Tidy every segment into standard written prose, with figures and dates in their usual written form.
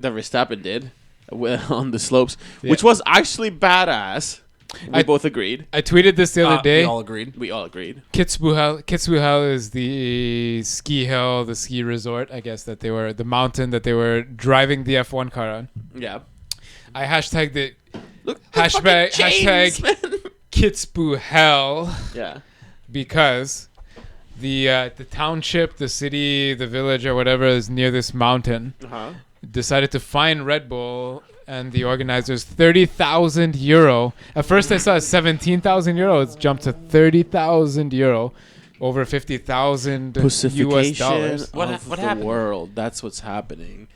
that Verstappen did on the slopes, which was actually badass. We both agreed. I tweeted this the other day. We all agreed. Kitzbühel is the ski hill, the ski resort, I guess, that they were, the mountain that they were driving the F1 car on. Yeah. I hashtagged it. Look, hashtag hashtag Kitzbühel. Yeah. Because the township, the city, the village, or whatever is near this mountain, decided to fine Red Bull and the organizers €30,000. At first I saw €17,000. It's jumped to €30,000, over 50,000 US dollars. What happened? World. That's what's happening.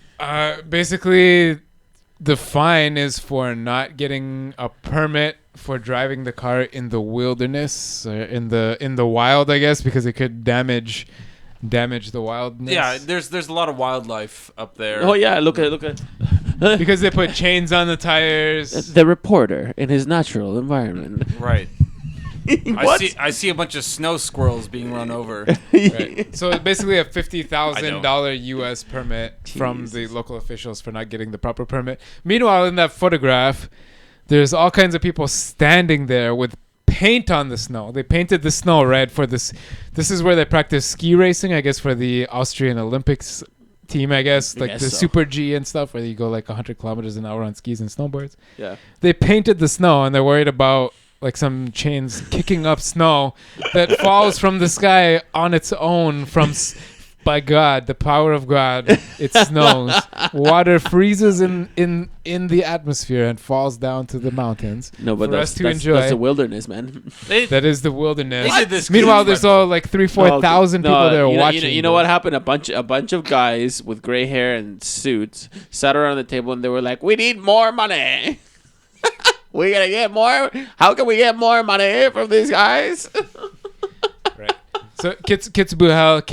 Basically, the fine is for not getting a permit for driving the car in the wilderness, in the wild, I guess, because it could damage the wildness. Yeah, there's a lot of wildlife up there. Oh yeah, look at because they put chains on the tires. The reporter in his natural environment. Right. I see a bunch of snow squirrels being run over. Right. So basically a $50,000 US permit from the local officials for not getting the proper permit. Meanwhile, in that photograph, there's all kinds of people standing there with paint on the snow. They painted the snow red for this. This is where they practice ski racing, I guess, for the Austrian Olympics team, I guess, like the Super G and stuff, where you go like 100 kilometers an hour on skis and snowboards. Yeah. They painted the snow, and they're worried about like some chains kicking up snow that falls from the sky on its own by God, the power of God. It snows. Water freezes in the atmosphere and falls down to the mountains. No, but that's the wilderness, man. That is the wilderness. Meanwhile, there's all like 4,000 people there watching. You know what happened? A bunch of guys with gray hair and suits sat around the table and they were like, "We need more money. We gotta get more. How can we get more money from these guys?" Right. So Kitzbühel,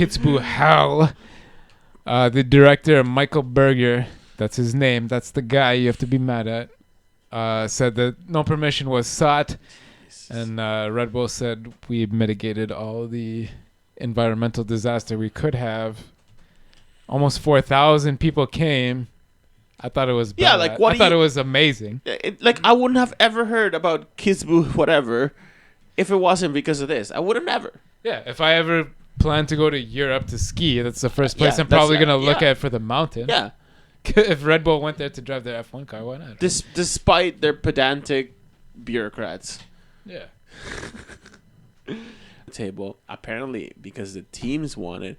the director Michael Berger, that's his name, that's the guy you have to be mad at, said that no permission was sought, and Red Bull said we mitigated all the environmental disaster we could have. Almost 4,000 people came. I thought it was bad. Yeah, like what? I thought it was amazing. I wouldn't have ever heard about Kitzbühel whatever if it wasn't because of this. I would have never. Yeah, if I ever plan to go to Europe to ski, that's the first place I'm probably going to look at for the mountain. Yeah. If Red Bull went there to drive their F1 car, why not? Despite their pedantic bureaucrats. Yeah. Table, apparently, because the teams wanted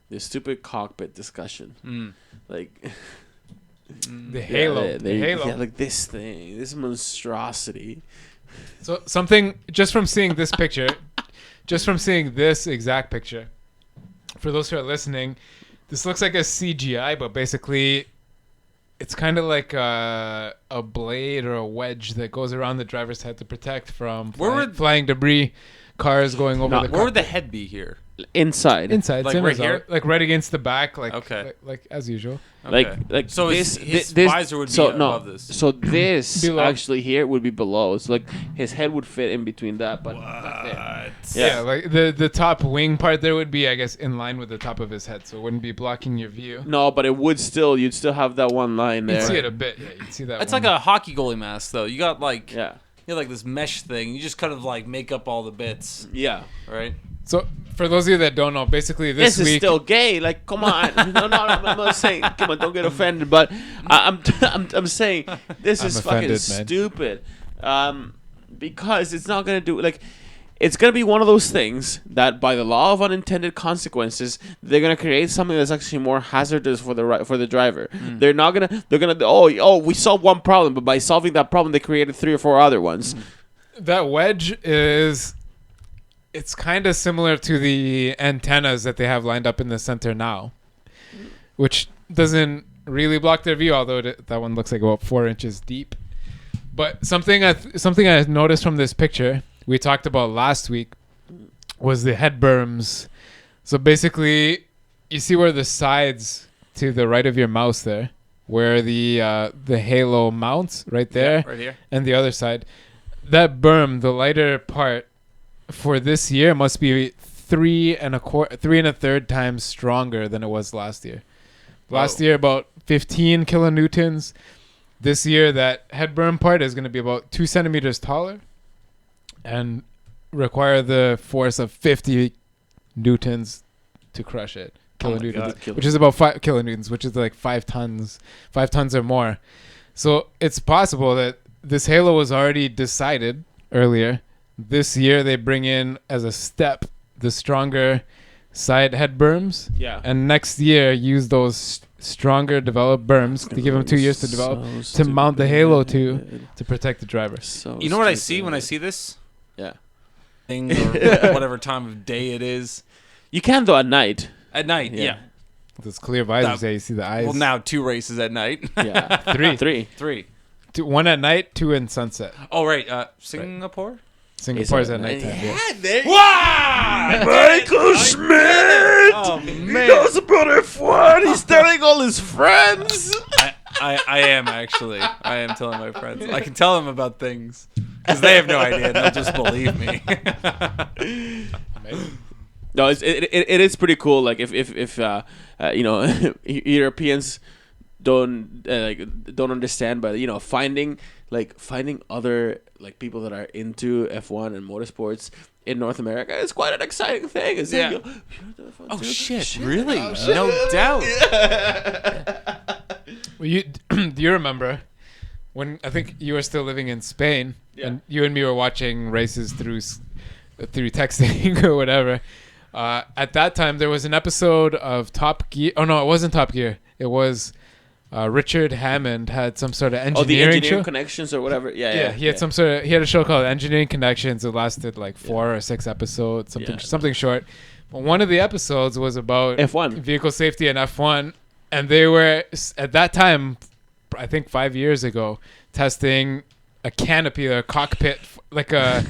this stupid cockpit discussion. Like... The halo. Yeah, like this thing, this monstrosity. So something, just from seeing this picture, just from seeing this exact picture, for those who are listening, this looks like a CGI, but basically it's kind of like a blade or a wedge that goes around the driver's head to protect from flying debris, cars going over the Where would the head be here? Inside, like right here, like right against the back, like as usual. Okay. Like so this visor would be above this. So this actually here would be below. It's like his head would fit in between that, but not there. Yeah, like the top wing part there would be, I guess, in line with the top of his head, so it wouldn't be blocking your view. No, but it would still. You'd still have that one line there. You'd see it a bit. Yeah, you'd see that. It's like a hockey goalie mask, though. You got like you have like this mesh thing. You just kind of like make up all the bits. Yeah. Right. So, for those of you that don't know, basically this week... is still gay. Like, come on. No, I'm not saying... Come on, don't get offended. But I'm saying this is fucking stupid. Because it's not going to do... Like, it's going to be one of those things that by the law of unintended consequences, they're going to create something that's actually more hazardous for the driver. They're not going to... They're going to... we solved one problem. But by solving that problem, they created 3 or 4 other ones. That wedge is... It's kind of similar to the antennas that they have lined up in the center now, which doesn't really block their view, although that one looks like about 4 inches deep. But something I noticed from this picture we talked about last week was the head berms. So basically, you see where the sides to the right of your mouse there, where the halo mounts right there, right here, and the other side, that berm, the lighter part, for this year must be 3 1/3 times stronger than it was last year. Last year, about 15 kilonewtons. This year, that head berm part is going to be about 2 centimeters taller and require the force of 50 newtons to crush it. Kilonewtons, which is about 5 kilonewtons, which is like 5 tons or more. So it's possible that this halo was already decided earlier. This year, they bring in as a step the stronger side head berms. Yeah. And next year, use those stronger developed berms to give them 2 years to develop to mount the halo to protect the driver. You know what I see when I see this? Yeah. Thing or whatever time of day it is. You can though at night. At night, yeah. Those clear visors, you see the eyes. Well, now 2 races at night. Yeah. Three. 1 at night, 2 in sunset. Oh, right. Singapore? Singapore's at nighttime. Yeah. Wow! Michael Schmidt! Oh, man. He knows about F1. He's telling all his friends. I am, actually. I am telling my friends. I can tell them about things. Because they have no idea. And they'll just believe me. No, it is pretty cool. Like if Europeans don't understand, but finding other like people that are into F1 and motorsports in North America is quite an exciting thing. It's like, oh shit! Really? No doubt. Well, do you remember when I think you were still living in Spain and you and me were watching races through texting or whatever? At that time, there was an episode of Top Gear. Oh no, it wasn't Top Gear. It was Richard Hammond had some sort of engineering show. Connections or whatever. Yeah. He had he had a show called Engineering Connections. It lasted like 4 or 6 episodes, something short. But one of the episodes was about F1 vehicle safety and F1, and they were at that time, I think 5 years ago, testing a canopy or a cockpit like a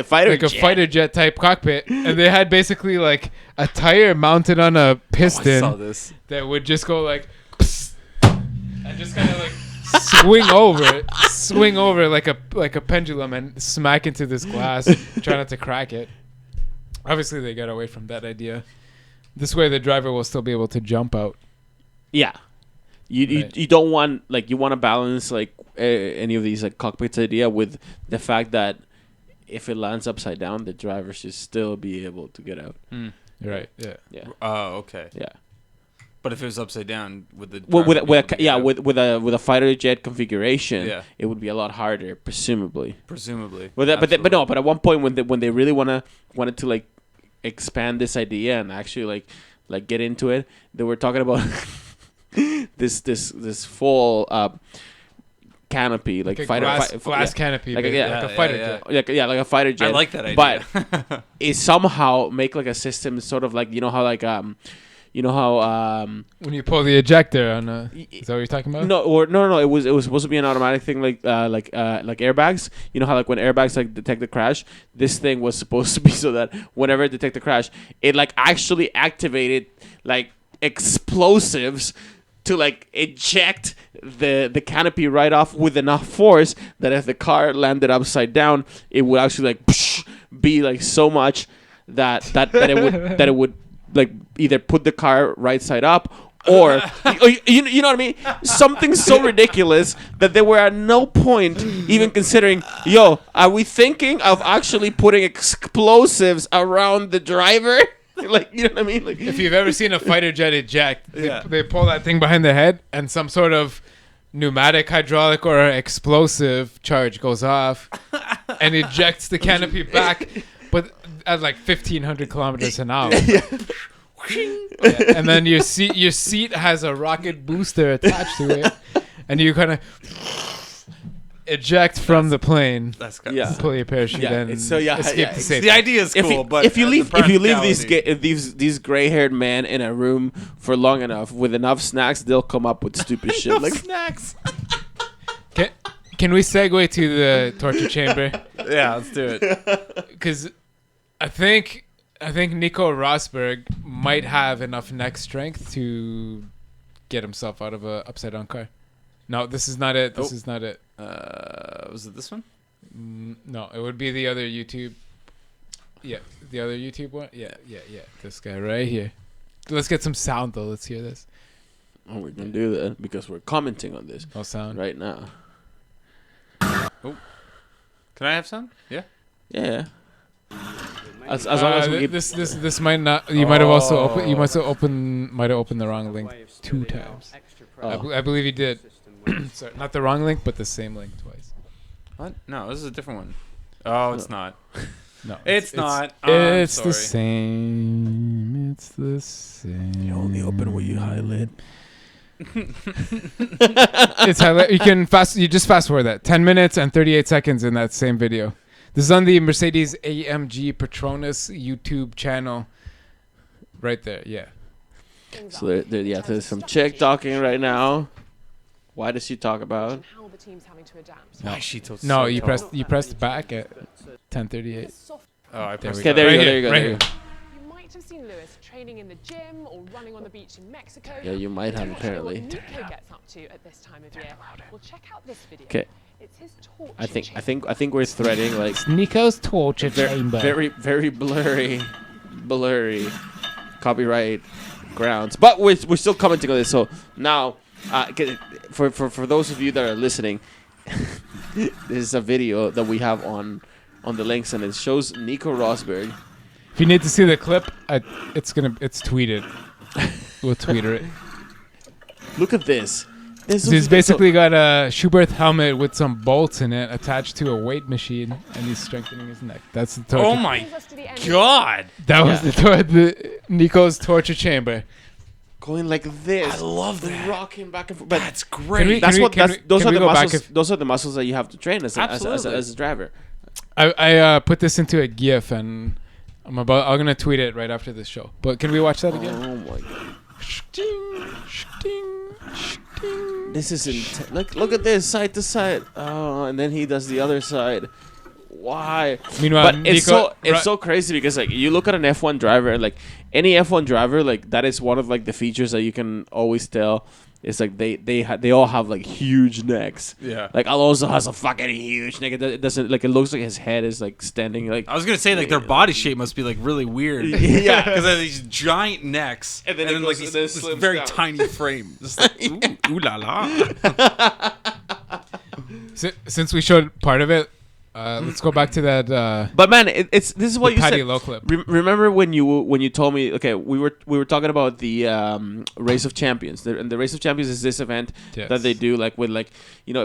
fighter jet type cockpit, and they had basically like a tire mounted on a piston that would just go like and just kind of like swing over like a pendulum and smack into this glass, try not to crack it. Obviously, they got away from that idea. This way, the driver will still be able to jump out. Yeah, you don't want you want to balance any of these cockpits idea with the fact that if it lands upside down, the driver should still be able to get out. Right. Yeah. Oh, okay. Yeah. But if it was upside down, with a fighter jet configuration, it would be a lot harder, presumably. But at one point when they really wanted to expand this idea and actually get into it, they were talking about this full canopy, glass canopy, like a fighter jet. Like a fighter jet. I like that idea. But it somehow make a system sort of when you pull the ejector on is that what you're talking about? No, it was supposed to be an automatic thing like airbags. You know how when airbags detect the crash, this thing was supposed to be so that whenever it detected the crash, it actually activated explosives to eject the canopy right off with enough force that if the car landed upside down, it would actually be so much that it would either put the car right side up or you know what I mean, something so ridiculous that they were at no point even considering, are we thinking of actually putting explosives around the driver? You know what I mean? If you've ever seen a fighter jet eject, they pull that thing behind the head and some sort of pneumatic, hydraulic, or explosive charge goes off and ejects the canopy back, but at 1,500 kilometers an hour. And then your seat has a rocket booster attached to it, and you kind of eject from the plane. That's pull your parachute and escape to safety. The idea is cool, but if you leave these gray-haired men in a room for long enough with enough snacks, they'll come up with stupid shit snacks. Can we segue to the torture chamber? Yeah, let's do it. Because I think Nico Rosberg might have enough neck strength to get himself out of a upside down car. No, this is not it. This is not it. Was it this one? No, it would be the other YouTube. Yeah, the other YouTube one. Yeah. This guy right here. Let's get some sound though. Let's hear this. And we're gonna do that because we're commenting on this right now. Oh, can I have some? Yeah. Yeah. As long as we this might not. You might have also opened. You might have opened the wrong link 2 times. I believe you did. Sorry, not the wrong link, but the same link twice. What? No, this is a different one. Oh, it's not. No, it's not. It's the same. It's the same. You only open what you highlight. It's highlight. You can You just fast forward that 10 minutes and 38 seconds in that same video. This is on the Mercedes AMG Petronas YouTube channel. Right there. Yeah. So there's some chick talking right now. Why does she talk about? No, you pressed back at 10:38. Oh, I pressed. Okay, there you go. Right here. You might have seen Lewis training in the gym or running on the beach in Mexico. Yeah, you might have apparently. What Nico gets up to at this time of year. Well, check out this video. Okay. It's his torture I think we're threading like Nico's torture chamber. Very blurry copyright grounds. But we're still commenting on this. So now, for those of you that are listening, this is a video that we have on the links, and it shows Nico Rosberg. If you need to see the clip, it's tweeted. We'll tweeter it. Look at this. So he's basically got a Schubert helmet with some bolts in it attached to a weight machine, and he's strengthening his neck. That's the torture. Oh my god! That was the Nico's torture chamber. Going like this. I love that. Rocking back and forth. But that's great. Those are the muscles. Those are the muscles that you have to train as a driver. I put this into a GIF, and I'm gonna tweet it right after this show. But can we watch that again? Oh my god! This is look at this side to side. Oh, and then he does the other side. Why? Meanwhile, but it's so crazy because like you look at an F1 driver, and like any F1 driver, like that is one of like the features that you can always tell. It's like they all have like huge necks. Yeah. Like Alonso has a fucking huge neck. It doesn't like it looks like his head is like standing like. I was gonna say like their body shape must be like really weird. Yeah. Because they have these giant necks and then like this very down. tiny frame. Just like ooh la la. Since we showed part of it, let's go back to that. But man, this is what you said. Low clip. Remember when you told me? Okay, we were talking about the Race of Champions. And the Race of Champions is this event that they do like with like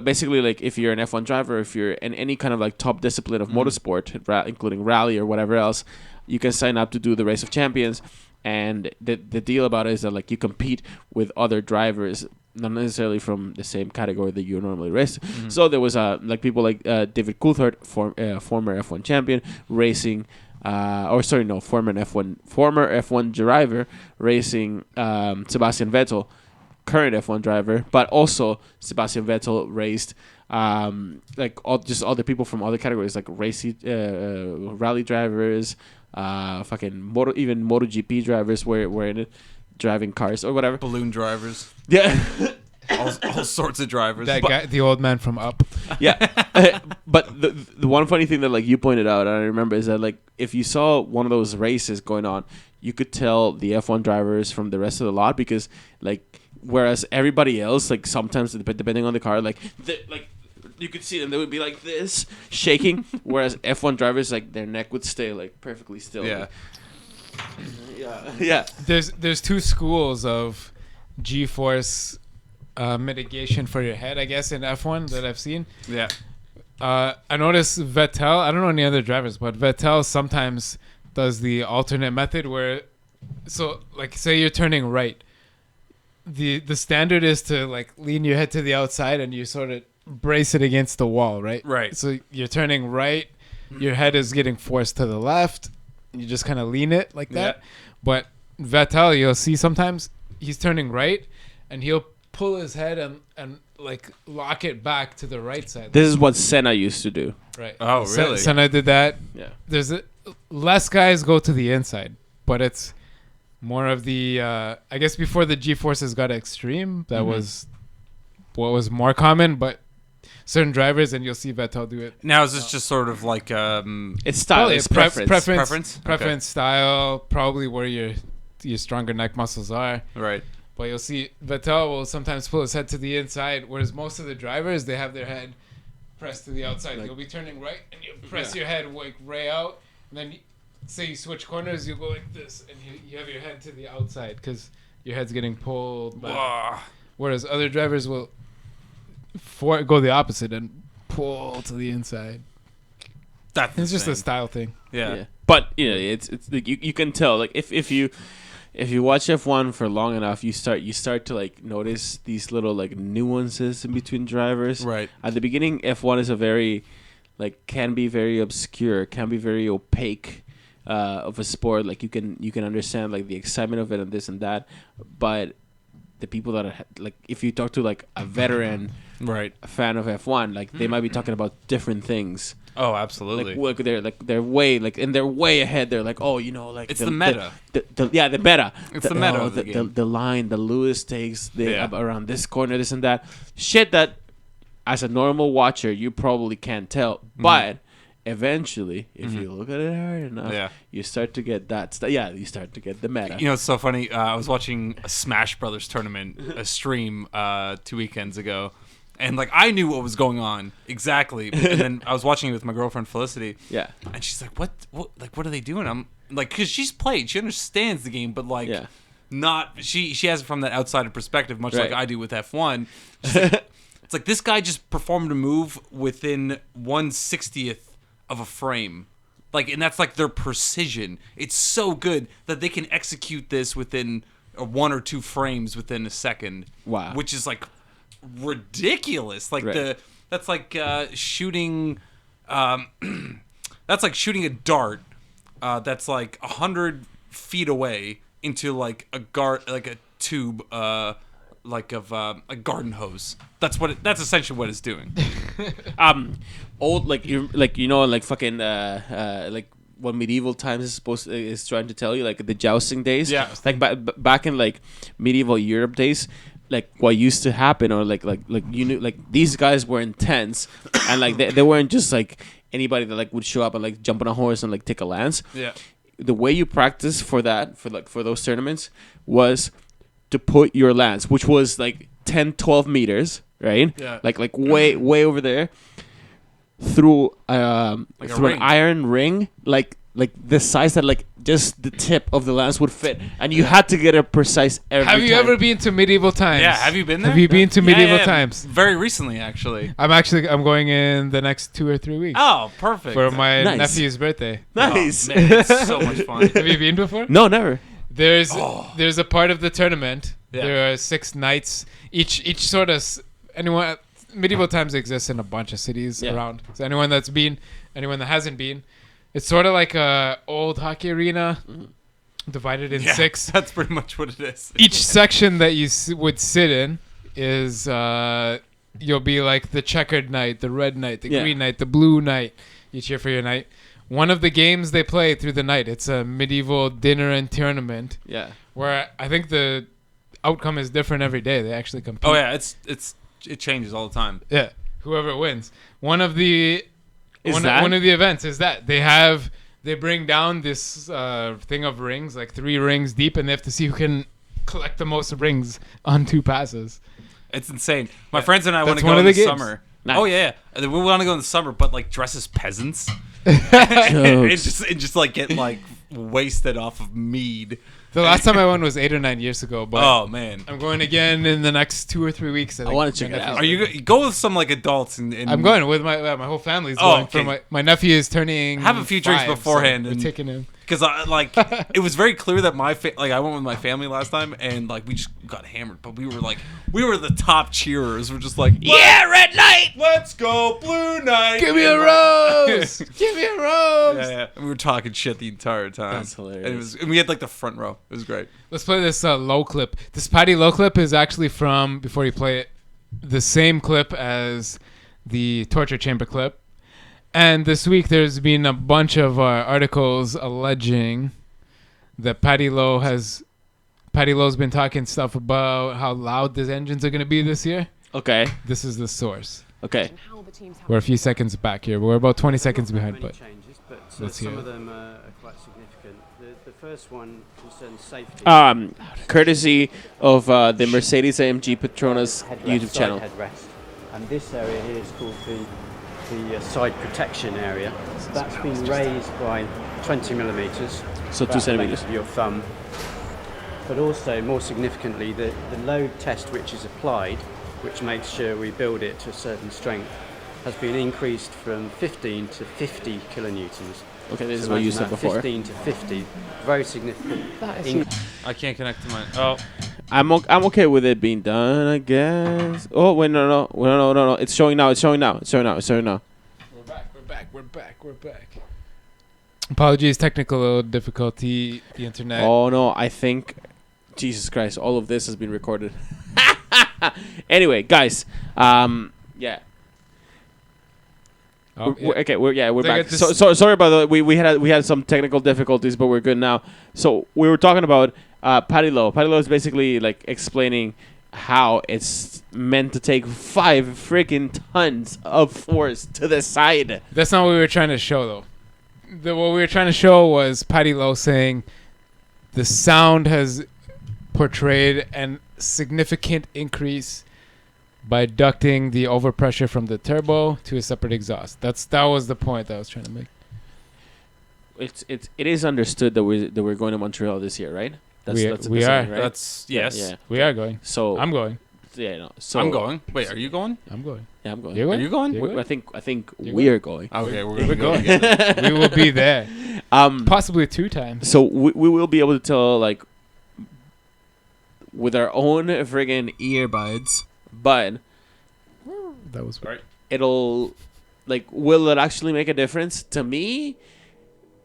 basically like if you're an F1 driver, if you're in any kind of like top discipline of motorsport, including rally or whatever else, you can sign up to do the Race of Champions. And the deal about it is that like you compete with other drivers. Not necessarily from the same category that you normally race. Mm-hmm. So there was like people like David Coulthard, former F1 champion, racing, former F1 driver racing Sebastian Vettel, current F1 driver, but also Sebastian Vettel raced like just other people from other categories like rally drivers, even MotoGP drivers were in it. Driving cars or whatever, balloon drivers, yeah, all sorts of drivers. That guy, the old man from Up, yeah. But the one funny thing that like you pointed out, and I remember, is that like if you saw one of those races going on, you could tell the F1 drivers from the rest of the lot because like whereas everybody else like sometimes depending on the car like you could see them, they would be like this shaking, whereas F1 drivers like their neck would stay like perfectly still. Yeah. Like, yeah. There's two schools of G-force mitigation for your head, I guess, in F1 that I've seen. Yeah. I noticed Vettel. I don't know any other drivers, but Vettel sometimes does the alternate method where, so like say you're turning right. The standard is to like lean your head to the outside and you sort of brace it against the wall, right? Right. So you're turning right. Your head is getting forced to the left. You just kind of lean it like that. Yeah. But Vettel, you'll see sometimes he's turning right and he'll pull his head and like lock it back to the right side. This is what Senna used to do. Right. Oh, really? Senna did that. Yeah. Less guys go to the inside, but it's more of the, I guess before the G-forces got extreme, that was what was more common, but certain drivers, and you'll see Vettel do it. Now is this just sort of like it's style, it's preference, style, probably where your stronger neck muscles are. Right. But you'll see Vettel will sometimes pull his head to the inside, whereas most of the drivers, they have their head pressed to the outside. Like, you'll be turning right, and you press your head like way out, and then say you switch corners, you go like this, and you have your head to the outside because your head's getting pulled back. Whereas other drivers will go the opposite and pull to the inside. It's just a style thing. Yeah. But it's like you can tell, like if you watch F1 for long enough, you start to like notice these little like nuances in between drivers. Right. At the beginning, F1 is a very can be very obscure, can be very opaque of a sport. Like you can understand like the excitement of it and this and that, but the people that are like, if you talk to like a veteran, right, a fan of F1, like they might be talking about different things. Oh, absolutely. They're way ahead. They're like, oh, like it's the meta. The meta. It's the meta of the game. The line, the Lewis takes around this corner, this and that. Shit that, as a normal watcher, you probably can't tell. But eventually, if you look at it hard enough, you start to get that. You start to get the meta. It's so funny. I was watching a Smash Brothers tournament, a stream 2 weekends ago. And like I knew what was going on exactly, and then I was watching it with my girlfriend Felicity. Yeah, and she's like, "What are they doing?" I'm like, "Cause she's played, she understands the game, but like, not she has it from that outsider perspective, much like I do with F1." Like, it's like this guy just performed a move within 1/60th of a frame, like, and that's like their precision. It's so good that they can execute this within 1 or 2 frames within a second. Wow, which is like ridiculous. Like that's like shooting that's like shooting a dart that's like 100 feet away into like a tube like of a garden hose. That's essentially what it's doing. Old like fucking like what medieval times is trying to tell you, like the jousting days. Yeah, like back in like medieval Europe days. Like what used to happen, or like you knew, like these guys were intense, and like they weren't just like anybody that like would show up and like jump on a horse and like take a lance. Yeah. The way you practice for those tournaments was to put your lance, which was like 10, 12 meters, right? Yeah. Like way over there, through an iron ring, like the size that like just the tip of the lance would fit, and you had to get it precise every time. Have you ever been to medieval times? Yeah, have you been there? Have you been to medieval times? Very recently, actually. I'm going in the next 2 or 3 weeks. Oh, perfect. For my nephew's birthday. Nice. Oh, man, it's so much fun. Have you been before? No, never. There's a part of the tournament. Yeah. There are 6 knights. Each sort of anyone. Medieval times exists in a bunch of cities around. So anyone that hasn't been. It's sort of like a old hockey arena, divided in 6. That's pretty much what it is. Each section that you would sit in is you'll be like the checkered knight, the red knight, the green knight, the blue knight. You cheer for your knight. One of the games they play through the night, it's a medieval dinner and tournament. Yeah. Where I think the outcome is different every day. They actually compete. Oh yeah, it changes all the time. Yeah. Whoever wins. One of the events is that they bring down this thing of rings, like 3 rings deep, and they have to see who can collect the most rings on 2 passes. It's insane. My friends and I want to go in the summer. Nice. Oh yeah, we want to go in the summer, but like dress as peasants and just like get like wasted off of mead. The last time I went was 8 or 9 years ago. But oh man, I'm going again in the next 2 or 3 weeks. I want to check it out. Are you go with some like adults? And I'm going with my whole family's going. Okay. For my nephew is turning. Have a few drinks beforehand. So we're taking him. Because it was very clear that I went with my family last time, and like we just got hammered, but we were the top cheerers. We're just like, yeah, red knight, let's go, blue knight, give me a rose, give me a rose. Yeah. And we were talking shit the entire time. That's hilarious. And we had like the front row. It was great. Let's play this low clip. This Paddy low clip is actually from, before you play it, the same clip as the torture chamber clip. And this week there's been a bunch of articles alleging that Paddy Lowe's been talking stuff about how loud these engines are going to be this year. Okay. This is the source. Okay. We're a few seconds back here. We're about 20 seconds behind. But So some of them are quite significant. The first one concerns safety. Courtesy of the Mercedes-AMG Petronas YouTube channel. Headrest. And this area here is called the side protection area. That's been raised by 20 millimeters. So 2 centimeters. Of your thumb. But also, more significantly, the load test which is applied, which makes sure we build it to a certain strength, has been increased from 15 to 50 kilonewtons. Okay, this is what you said before. 15 to 50, very significant. I can't connect to mine. Oh, I'm okay with it being done, I guess. Oh wait, no. It's showing now. We're back. Apologies, technical difficulty. The internet. Oh no, I think, Jesus Christ, all of this has been recorded. Anyway, guys, yeah. Oh, We're back. So sorry about that. We had some technical difficulties, but we're good now. So we were talking about Patty Lowe. Patty Lowe is basically like explaining how it's meant to take 5 freaking tons of force to the side. That's not what we were trying to show, though. What we were trying to show was Patty Lowe saying the sound has portrayed an significant increase by ducting the overpressure from the turbo to a separate exhaust. That was the point that I was trying to make. It is understood that we're going to Montreal this year, right? We are. Right? That's yes. Yeah. We are going. So I'm going. Yeah, no. So I'm going. Wait, are you going? I'm going. Yeah, I'm going. You're going? Are you going? You're going? I think we are going. Okay, We're going. We will be there. Possibly 2 times. So we will be able to tell, like, with our own friggin' earbuds, but that was right. It'll, like, will it actually make a difference? To me,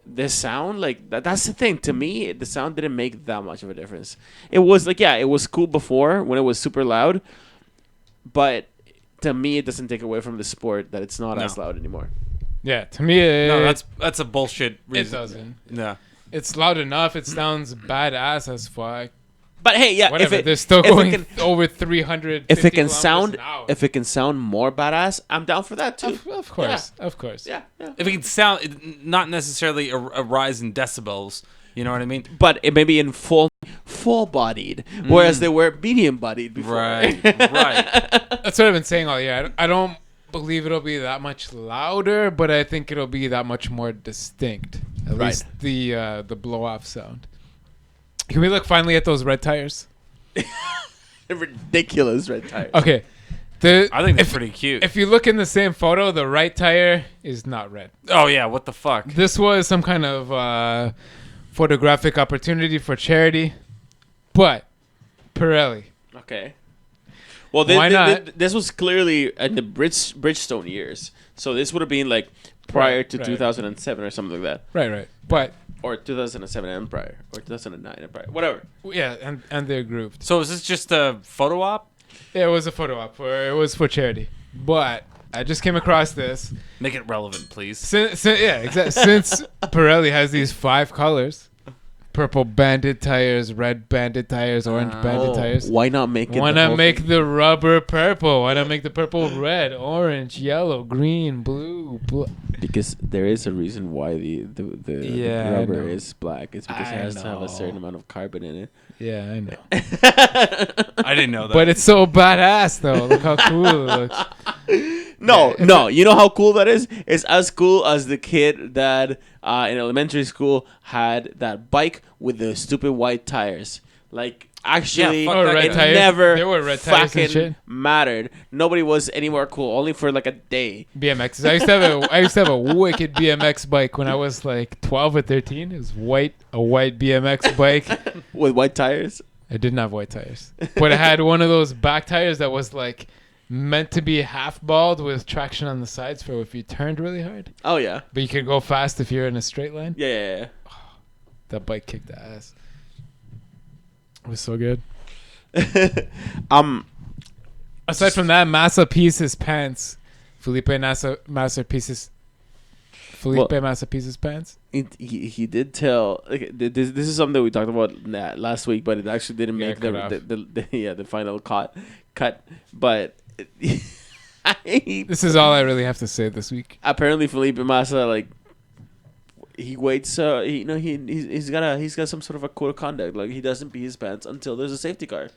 the sound, like, that's the thing. To me, the sound didn't make that much of a difference. It was, like, yeah, it was cool before when it was super loud, but to me, it doesn't take away from the sport that it's not as loud anymore. Yeah, to me, no, that's a bullshit reason. It doesn't. Yeah. It's loud enough. It sounds badass as fuck. But hey, yeah, whatever. They're still going over 300. If it can sound more badass, I'm down for that too. Of course, yeah. Of course. Yeah. If it can sound, not necessarily a rise in decibels. You know what I mean? But it may be in full bodied, whereas they were medium bodied before. Right. That's what I've been saying all year. I don't believe it'll be that much louder, but I think it'll be that much more distinct. At least the blow off sound. Can we look finally at those red tires? Ridiculous red tires. Okay. I think they're pretty cute. If you look in the same photo, the right tire is not red. Oh, yeah. What the fuck? This was some kind of photographic opportunity for charity. But Pirelli. Okay. Well, why not? This was clearly in the Bridgestone years. So this would have been like prior to 2007 or something like that. Right. But... Or 2007 and prior. Or 2009 and prior. Whatever. Yeah, and they're grooved. So is this just a photo op? Yeah, it was a photo op. It was for charity. But I just came across this. Make it relevant, please. Since Pirelli has these 5 colors. Purple banded tires, red banded tires, orange banded tires. Why not make it? Why not make the rubber purple? Why not make the purple red, orange, yellow, green, blue? Because there is a reason why the rubber is black. It's because it has to have a certain amount of carbon in it. Yeah, I know. I didn't know that. But it's so badass, though. Look how cool it looks. No. You know how cool that is? It's as cool as the kid that in elementary school had that bike with the stupid white tires. Like, actually, it never fucking mattered. Nobody was any more cool, only for like a day. BMX. I used to have a wicked BMX bike when I was like 12 or 13. It was a white BMX bike. With white tires? I didn't have white tires. But I had one of those back tires that was like meant to be half bald with traction on the sides for if you turned really hard. Oh, yeah. But you could go fast if you're in a straight line. Yeah. Oh, that bike kicked ass. It was so good. Aside from that, Massa pees his pants. Felipe Massa pees his pants. He did tell. Like, this is something we talked about last week, but it actually didn't make the final cut. But this is all I really have to say this week. Apparently, Felipe Massa he waits. He's got some sort of a code of conduct. Like he doesn't pee his pants until there's a safety car.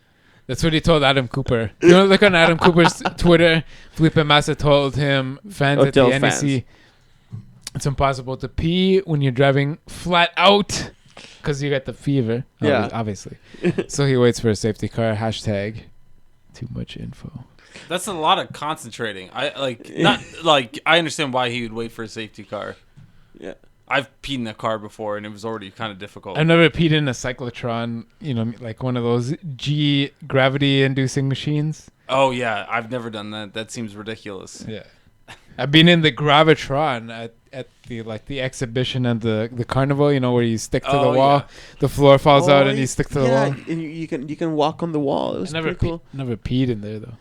That's what he told Adam Cooper. You know, look on Adam Cooper's Twitter. Felipe Massa told him fans at the NEC, it's impossible to pee when you're driving flat out because you got the fever. Yeah, obviously. So he waits for a safety car. Hashtag too much info. That's a lot of concentrating. I understand why he would wait for a safety car. Yeah. I've peed in a car before, and it was already kind of difficult. I've never peed in a cyclotron, you know, like one of those G gravity-inducing machines. Oh, yeah. I've never done that. That seems ridiculous. Yeah. I've been in the Gravitron at the exhibition and the carnival, you know, where you stick to the wall. Yeah. The floor falls out and you stick to the wall. And you can walk on the wall. It was pretty cool. Never peed in there, though.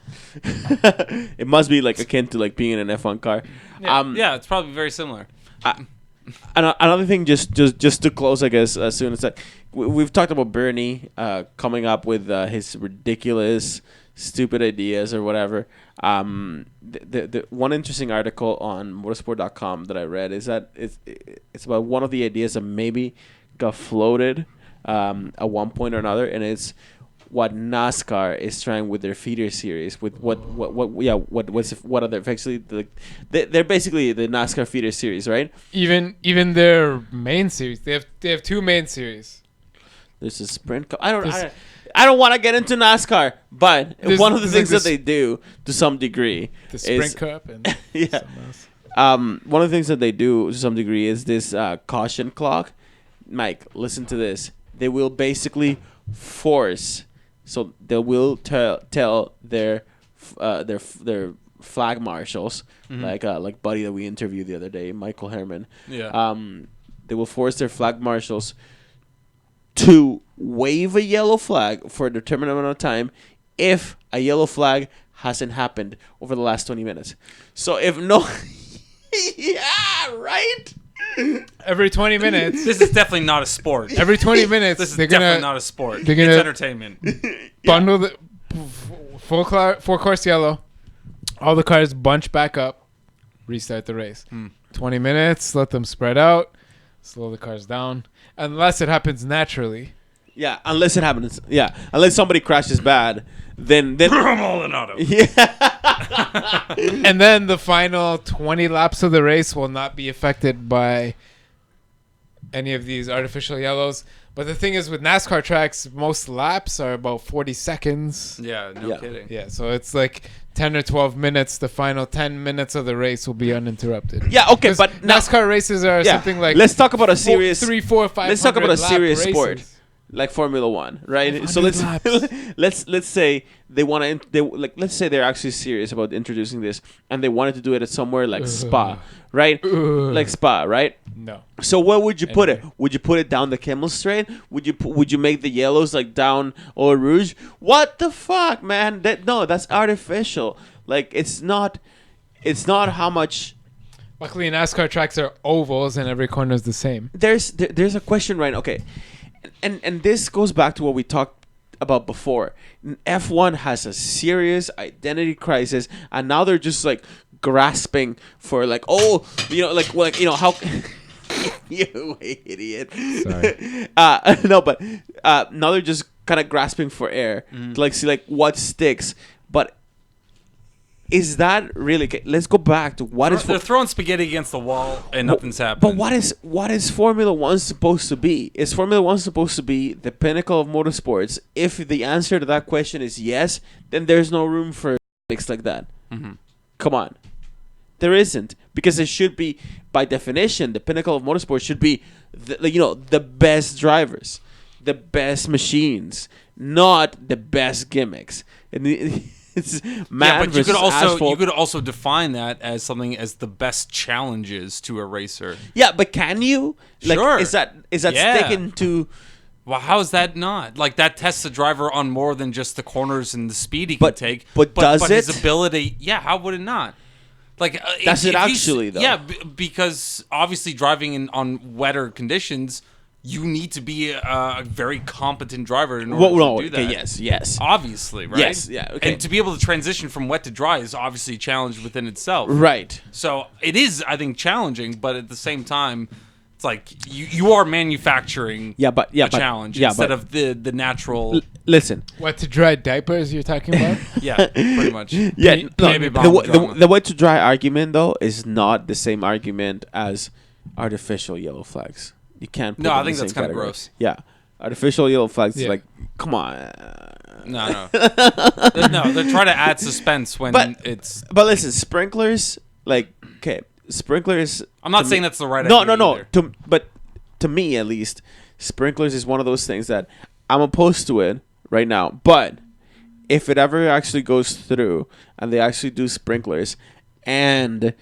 It must be like akin to like being in an F1 car. Yeah, it's probably very similar. Another thing, just to close, I guess, as soon as that, we've talked about Bernie coming up with his ridiculous, stupid ideas or whatever. The one interesting article on motorsport.com that I read is that it's about one of the ideas that maybe got floated at one point or another, and it's what NASCAR is trying with their feeder series, with what are they actually they're basically the NASCAR feeder series, right? Even their main series, they have two main series. There's a sprint cup. I don't want to get into NASCAR, but one of the things that they do to some degree the sprint cup and yeah. One of the things that they do to some degree is this caution clock. Mike, listen to this. They will basically force. So they will tell their flag marshals, like Buddy that we interviewed the other day, Michael Herman. Yeah. They will force their flag marshals to wave a yellow flag for a determined amount of time if a yellow flag hasn't happened over the last 20 minutes. So if no... yeah, right? Every 20 minutes. This is definitely not a sport. Every 20 minutes. This is definitely not a sport. It's entertainment. Bundle the full course yellow. All the cars bunch back up. Restart the race. 20 minutes. Let them spread out. Slow the cars down. Unless it happens naturally. Yeah, unless it happens. Yeah, unless somebody crashes bad. Then Maldonado. Yeah. And then the final 20 laps of the race will not be affected by any of these artificial yellows. But the thing is, with NASCAR tracks, most laps are about 40 seconds. Yeah, no kidding. Yeah, so it's like 10 or 12 minutes. The final 10 minutes of the race will be uninterrupted. Yeah, okay, but NASCAR races are something like... Let's talk about a serious... 3, 4, 5 Let's talk about a serious races. sport. Like Formula One, right? So let's say they want to let's say they're actually serious about introducing this, and they wanted to do it at somewhere like Spa, right? Like Spa, right? No. So where would you put it? Would you put it down the Kimmel Straight? Would you make the yellows like down Eau Rouge? What the fuck, man? That's artificial. Like it's not how much. Luckily, NASCAR tracks are ovals, and every corner is the same. There's a question, right? Okay. And this goes back to what we talked about before. F1 has a serious identity crisis, and now they're just like grasping for like, how you idiot. Sorry. No, but now they're just kind of grasping for air to like see like what sticks. But is that really? Okay, let's go back to what is. They're throwing spaghetti against the wall and nothing's happening. But what is Formula One supposed to be? Is Formula One supposed to be the pinnacle of motorsports? If the answer to that question is yes, then there's no room for things like that. Mm-hmm. Come on, there isn't, because it should be, by definition, the pinnacle of motorsports should be the best drivers, the best machines, not the best gimmicks. It's but you could also define that as something as the best challenges to a racer. Yeah, but can you? Like, sure. Is that sticking to? Well, how is that not? Like, that tests the driver on more than just the corners and the speed he can take. But does it? His ability, yeah, how would it not? Like, does it actually, though? Yeah, because obviously driving on wetter conditions, you need to be a very competent driver in order to do that. Okay, yes. Obviously, right? Yes, yeah, okay. And to be able to transition from wet to dry is obviously a challenge within itself. Right. So it is, I think, challenging, but at the same time, It's like you are manufacturing a challenge instead of the natural. Listen. What, to dry diapers you're talking about? Yeah, pretty much. Yeah, the wet to dry argument, though, is not the same argument as artificial yellow flags. You can't put I think that's kind of gross. Yeah. Artificial yellow flags is like, come on. No. They're trying to add suspense when it's... But listen, sprinklers, like, okay, sprinklers... I'm not saying that's the right idea. No. But to me, at least, sprinklers is one of those things that I'm opposed to it right now. But if it ever actually goes through and they actually do sprinklers, and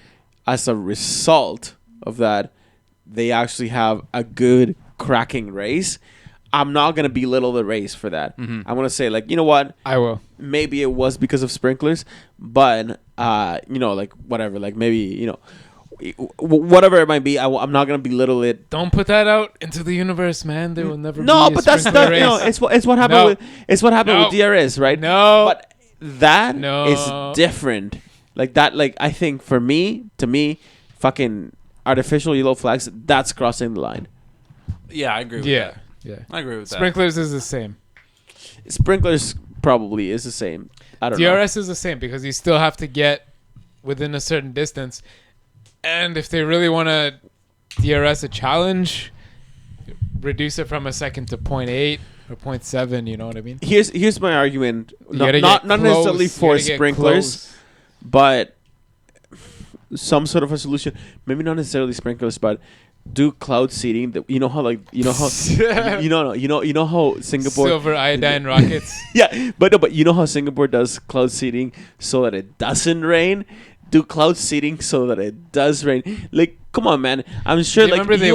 as a result of that, they actually have a good cracking race, I'm not going to belittle the race for that. Mm-hmm. I'm going to say, like, you know what? I will. Maybe it was because of sprinklers, but, like, whatever. Like, maybe, whatever it might be, I'm not going to belittle it. Don't put that out into the universe, man. There will never be but that's race. It's what happened it's what happened with DRS, right? No. But that is different. Like, that, like, I think to me, fucking artificial yellow flags, that's crossing the line. Yeah, I agree with that. Yeah, I agree with that. Sprinklers is the same. Sprinklers probably is the same. I don't know. DRS is the same because you still have to get within a certain distance. And if they really want to DRS a challenge, reduce it from a second to 0.8 or 0.7, you know what I mean? Here's my argument. Not necessarily for sprinklers, but some sort of a solution. Maybe not necessarily sprinklers, but do cloud seeding. You know how Singapore silver iodine rockets. Yeah, but you know how Singapore does cloud seeding so that it doesn't rain. Do cloud seeding so that it does rain. Like, come on, man. I'm sure. Remember, they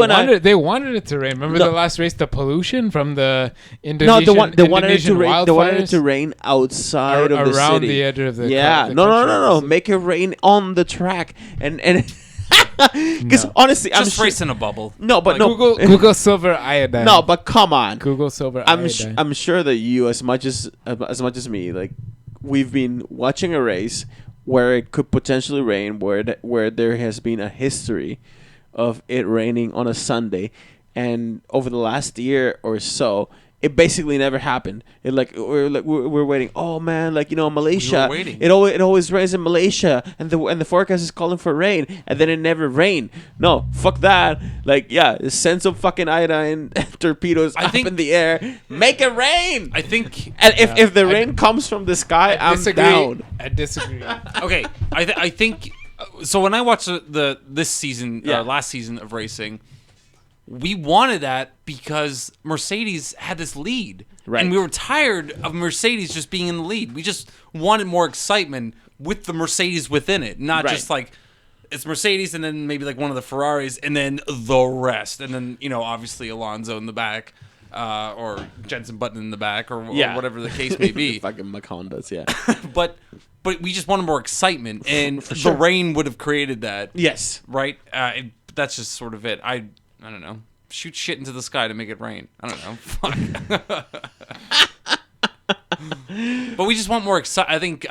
wanted it to rain. Remember the last race, the pollution from the Indonesian. No, they wanted it to rain outside of the city, around the edge of the. Yeah, no. Make it rain on the track and. Because honestly, I'm just race in a bubble. No, but Google silver iodine. No, but come on. Google silver iodine. I'm sure that you, as much as me, like, we've been watching a race where it could potentially rain, where there has been a history of it raining on a Sunday, and over the last year or so, it basically never happened. We're waiting. Oh man, Malaysia. It always rains in Malaysia, and the forecast is calling for rain, and then it never rained. No, fuck that. Send some fucking iodine torpedoes up in the air. Make it rain. I think. And if the rain comes from the sky, I'm down. I disagree. Okay, I think. So when I watched this season, last season of racing, we wanted that because Mercedes had this lead. Right. And we were tired of Mercedes just being in the lead. We just wanted more excitement with the Mercedes within it. Not just like, it's Mercedes and then maybe like one of the Ferraris and then the rest. And then, obviously Alonso in the back or Jenson Button in the back or whatever the case may be. Fucking Macondas, yeah. But we just wanted more excitement. And the rain would have created that. Yes. Right? That's just sort of it. I don't know. Shoot shit into the sky to make it rain. I don't know. Fuck. But we just want more excitement. I think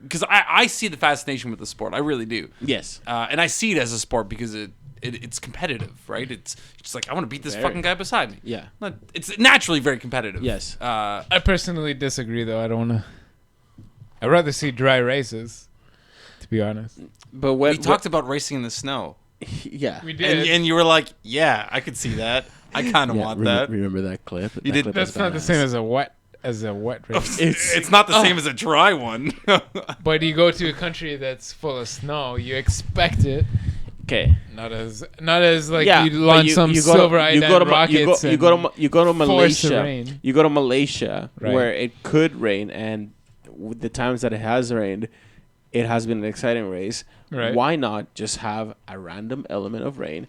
because I see the fascination with the sport. I really do. Yes. And I see it as a sport because it's competitive, right? It's just like, I want to beat this fucking guy beside me. Yeah. It's naturally very competitive. Yes. I personally disagree, though. I don't want to. I'd rather see dry races, to be honest. But we talked about racing in the snow. Yeah, we did, and you were like, "Yeah, I could see that. I kind of want that." Remember that clip? You did. That's not the same as a wet race. It's not the same as a dry one. But you go to a country that's full of snow, you expect it. Okay. Not as like you launch some silver iodine rockets. You go to Malaysia. You go to Malaysia where it could rain, and with the times that it has rained, it has been an exciting race. Right. Why not just have a random element of rain,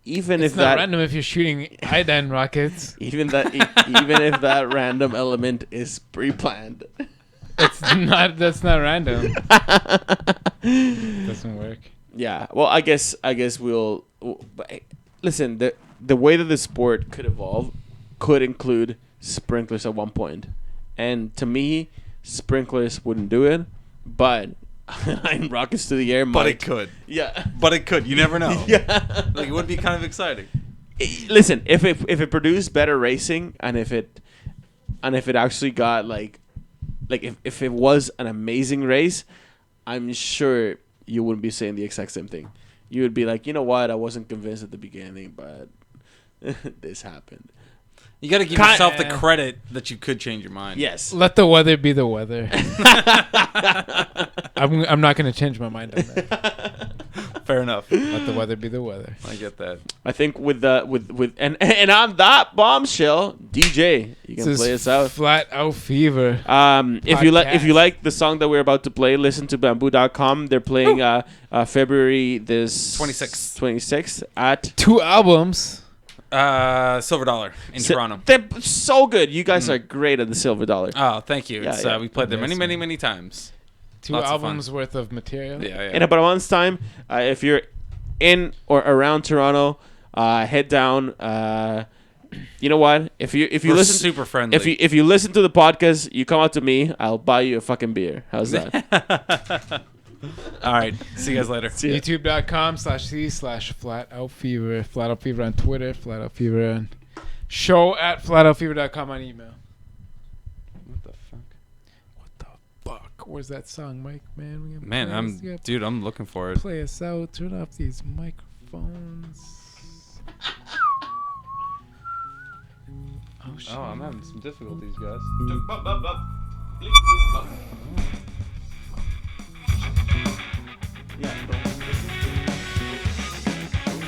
even it's if not that random if you're shooting iodine rockets. Even if that random element is pre-planned. That's not random. Doesn't work. Yeah. Well, I guess we'll listen. The way that the sport could evolve could include sprinklers at one point, and to me, sprinklers wouldn't do it, but in Rockets to the Air. But it could. Yeah. But it could. You never know. Yeah. Like, it would be kind of exciting. Listen, if it produced better racing, and if it actually got like if it was an amazing race, I'm sure you wouldn't be saying the exact same thing. You would be like, you know what, I wasn't convinced at the beginning, but this happened. You got to give yourself the credit that you could change your mind. Yes. Let the weather be the weather. I'm not going to change my mind on that. Fair enough. Let the weather be the weather. I get that. I think with and on that bombshell, DJ, you can play us out. Flat Out Fever. If you like the song that we're about to play, listen to bamboo.com. They're playing February this 26th at 2 albums. Silver Dollar in Toronto. They're so good. You guys are great at the Silver Dollar. Oh, thank you. Yeah, we played there many times. 2 albums worth of material. Yeah. In about a month's time, if you're in or around Toronto, head down. You know what? If you We're listen, super friendly. If you listen to the podcast, you come out to me. I'll buy you a fucking beer. How's that? All right. See you guys later. YouTube.com/c/Flat Out Fever. Flat Out Fever on Twitter. Flat Out Fever on show@flatoutfever.com on email. What the fuck? Where's that song, Mike? Man, I'm looking for it. Play us out. Turn off these microphones. Oh shit! Oh, I'm having some difficulties, guys.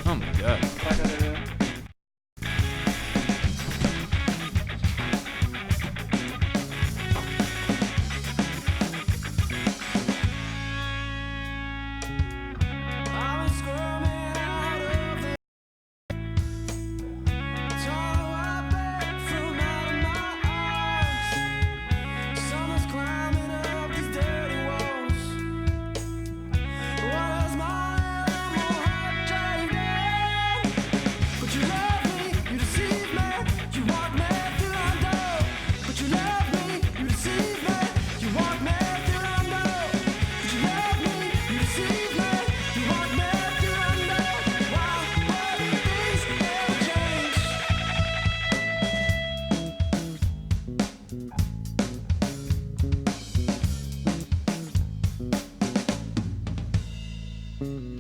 Oh my god. Mm-hmm.